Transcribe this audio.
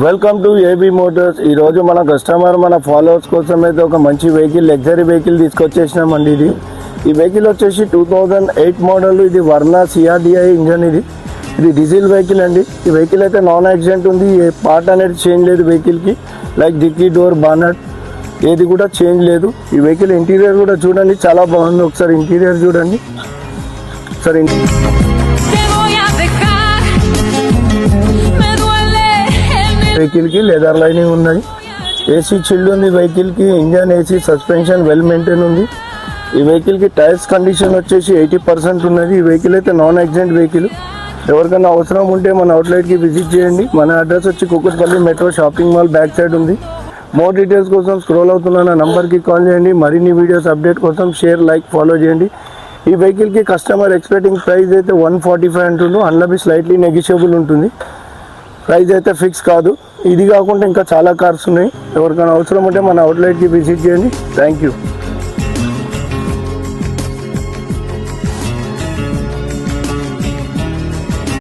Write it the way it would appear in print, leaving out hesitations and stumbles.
Welcome to AB Motors. ఈరోజు మన customer మన ఫాలోవర్స్ కోసం అయితే ఒక మంచి వెహికల్, లగ్జరీ వెహికల్ తీసుకొచ్చేసినామండి. ఈ వెహికల్ వచ్చేసి 2008 మోడల్. ఇది వర్నా CRDI ఇంజన్. ఇది డీజిల్ వెహికల్ అండి. ఈ వెహికల్ అయితే నాన్ యాక్సిడెంట్ ఉంది. ఏ పార్ట్ అనేది చేంజ్ లేదు వెహికల్కి. లైక్ డిక్కీ డోర్, బానట్ ఏది కూడా చేంజ్ లేదు. ఈ వెహికల్ ఇంటీరియర్ కూడా చూడండి, చాలా బాగుంది. ఒకసారి ఇంటీరియర్ చూడండి. ఒకసారి వెహికల్కి లెదర్ లైనింగ్ ఉన్నాయి. ఏసీ చిల్డ్ ఉంది వెహికల్కి. Engine, AC, suspension well maintain ఉంది. ఈ వెహికల్కి టైర్స్ కండిషన్ వచ్చేసి 80% ఉన్నది. ఈ వెహికల్ అయితే నాన్ యాక్సిడెంట్ వెహికల్. ఎవరికైనా అవసరం ఉంటే మన అవుట్లెట్కి విజిట్ చేయండి. మన అడ్రస్ వచ్చి Kukatpally metro shopping mall back side ఉంది. మోర్ డీటెయిల్స్ కోసం స్క్రోల్ అవుతున్న నంబర్కి కాల్ చేయండి. మరిన్ని వీడియోస్ అప్డేట్ కోసం షేర్, లైక్, ఫాలో చేయండి. ఈ వెహికల్కి కస్టమర్ ఎక్స్పెక్టింగ్ ప్రైస్ అయితే 145 అంటుండ్రు. అందులో స్లైట్లీ నెగిషియబుల్ ఉంటుంది. ప్రైస్ అయితే ఫిక్స్ కాదు. ఇది కాకుండా ఇంకా చాలా కార్స్ ఉన్నాయి. ఎవరికైనా అవసరం ఉంటే మన అవుట్లెట్కి విజిట్ చేయండి. Thank you.